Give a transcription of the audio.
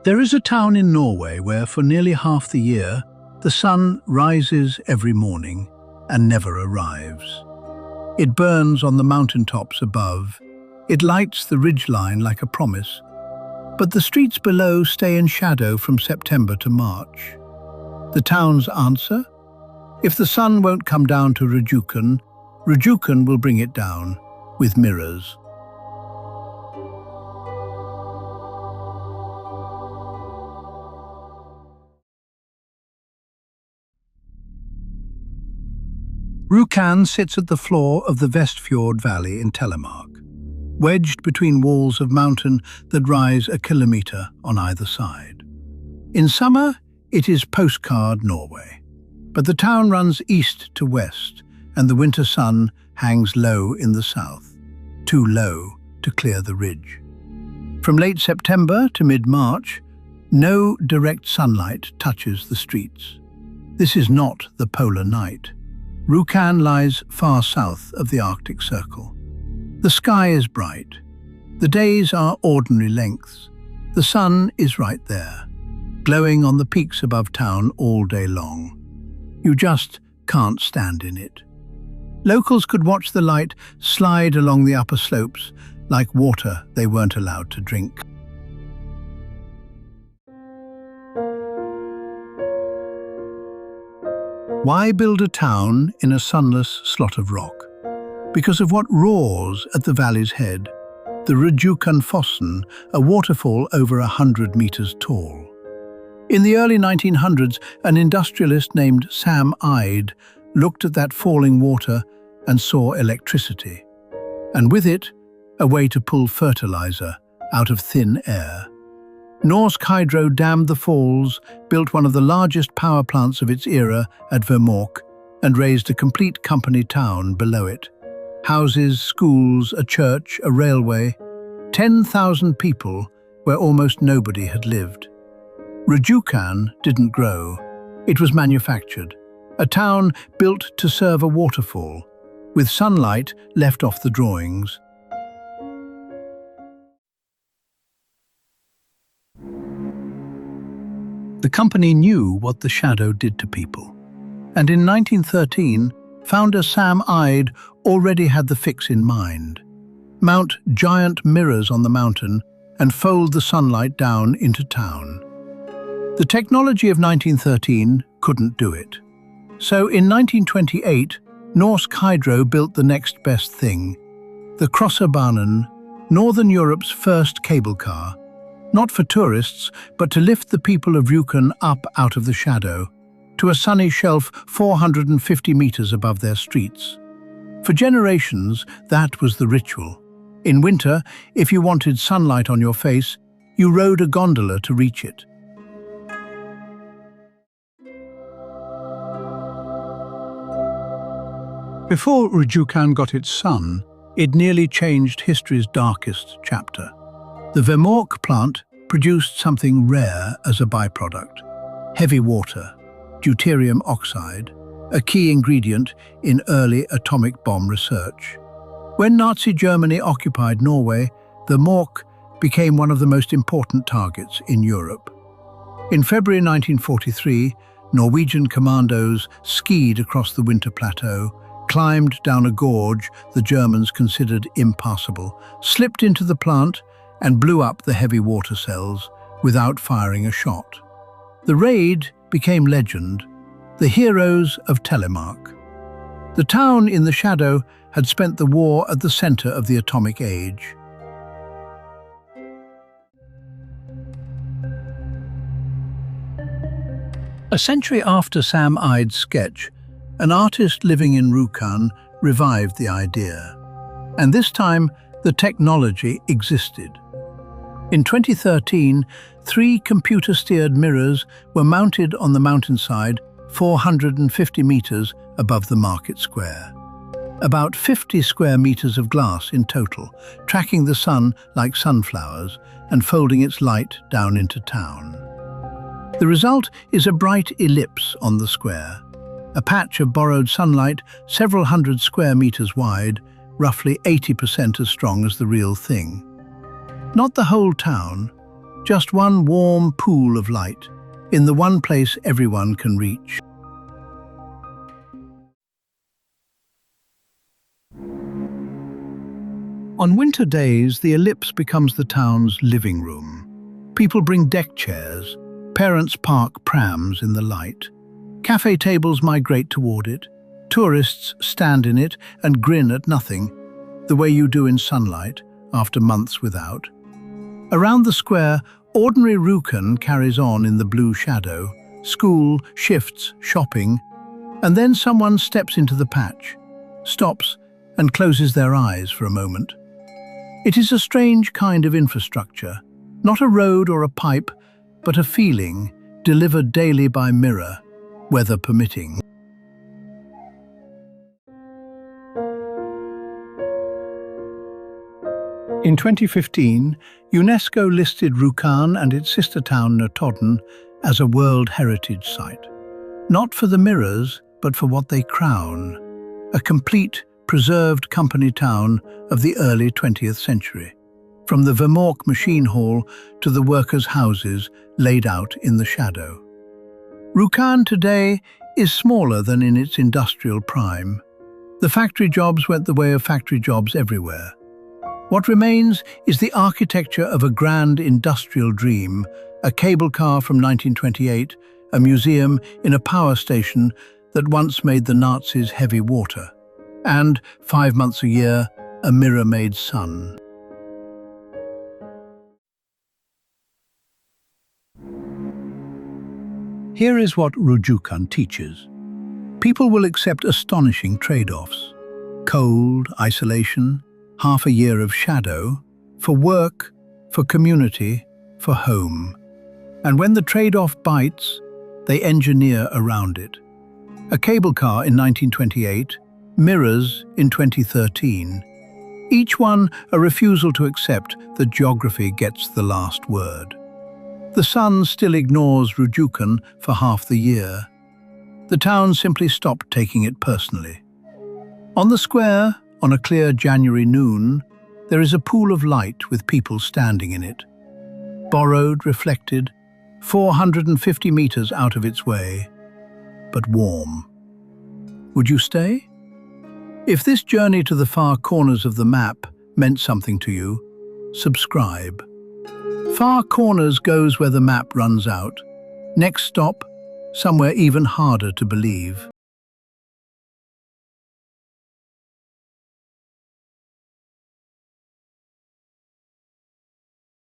There is a town in Norway where for nearly half the year, the sun rises every morning and never arrives. It burns on the mountaintops above. It lights the ridgeline like a promise. But the streets below stay in shadow from September to March. The town's answer? If the sun won't come down to Rjukan, Rjukan will bring it down with mirrors. Rjukan sits at the floor of the Vestfjord Valley in Telemark, wedged between walls of mountain that rise a kilometre on either side. In summer, it is postcard Norway, but the town runs east to west, and the winter sun hangs low in the south, too low to clear the ridge. From late September to mid-March, no direct sunlight touches the streets. This is not the polar night. Rjukan lies far south of the Arctic Circle. The sky is bright. The days are ordinary lengths. The sun is right there, glowing on the peaks above town all day long. You just can't stand in it. Locals could watch the light slide along the upper slopes like water they weren't allowed to drink. Why build a town in a sunless slot of rock? Because of what roars at the valley's head, the Rjukan Fossen, a waterfall over 100 meters tall. In the early 1900s, an industrialist named Sam Eid looked at that falling water and saw electricity, and with it, a way to pull fertilizer out of thin air. Norsk Hydro dammed the falls, built one of the largest power plants of its era at Vemork, and raised a complete company town below it. Houses, schools, a church, a railway. 10,000 people where almost nobody had lived. Rjukan didn't grow. It was manufactured. A town built to serve a waterfall, with sunlight left off the drawings. The company knew what the shadow did to people, and in 1913, founder Sam Eid already had the fix in mind. Mount giant mirrors on the mountain and fold the sunlight down into town. The technology of 1913 couldn't do it. So in 1928, Norsk Hydro built the next best thing, the Krosserbanen, Northern Europe's first cable car, not for tourists, but to lift the people of Rjukan up out of the shadow, to a sunny shelf 450 meters above their streets. For generations, that was the ritual. In winter, if you wanted sunlight on your face, you rode a gondola to reach it. Before Rjukan got its sun, it nearly changed history's darkest chapter. The Vemork plant produced something rare as a byproduct: heavy water, deuterium oxide, a key ingredient in early atomic bomb research. When Nazi Germany occupied Norway, Vemork became one of the most important targets in Europe. In February 1943, Norwegian commandos skied across the winter plateau, climbed down a gorge the Germans considered impassable, slipped into the plant, and blew up the heavy water cells without firing a shot. The raid became legend, the heroes of Telemark. The town in the shadow had spent the war at the center of the atomic age. A century after Sam Eid's sketch, an artist living in Rjukan revived the idea. And this time, the technology existed. In 2013, 3 computer-steered mirrors were mounted on the mountainside 450 meters above the market square. About 50 square meters of glass in total, tracking the sun like sunflowers and folding its light down into town. The result is a bright ellipse on the square, a patch of borrowed sunlight several hundred square meters wide, roughly 80% as strong as the real thing. Not the whole town, Just one warm pool of light, in the one place everyone can reach. On winter days, the ellipse becomes the town's living room. People bring deck chairs, parents park prams in the light. Cafe tables migrate toward it. Tourists stand in it and grin at nothing, the way you do in sunlight after months without. Around the square, ordinary Rjukan carries on in the blue shadow. School, shifts, shopping, and then someone steps into the patch, stops and closes their eyes for a moment. It is a strange kind of infrastructure, not a road or a pipe, but a feeling delivered daily by mirror, weather permitting. In 2015, UNESCO listed Rjukan and its sister town Notodden as a World Heritage Site. Not for the mirrors, but for what they crown, a complete, preserved company town of the early 20th century, from the Vermork machine hall to the workers' houses laid out in the shadow. Rjukan today is smaller than in its industrial prime. The factory jobs went the way of factory jobs everywhere. What remains is the architecture of a grand industrial dream, a cable car from 1928, a museum in a power station that once made the Nazis heavy water, and, 5 months a year, a mirror-made sun. Here is what Rjukan teaches. People will accept astonishing trade-offs. Cold, isolation, half a year of shadow, for work, for community, for home. And when the trade-off bites, they engineer around it. A cable car in 1928, mirrors in 2013. Each one a refusal to accept that geography gets the last word. The sun still ignores Rjukan for half the year. The town simply stopped taking it personally. On the square, on a clear January noon, there is a pool of light with people standing in it. Borrowed, reflected, 450 meters out of its way, but warm. Would you stay? If this journey to the far corners of the map meant something to you, subscribe. Far Corners goes where the map runs out. Next stop, somewhere even harder to believe.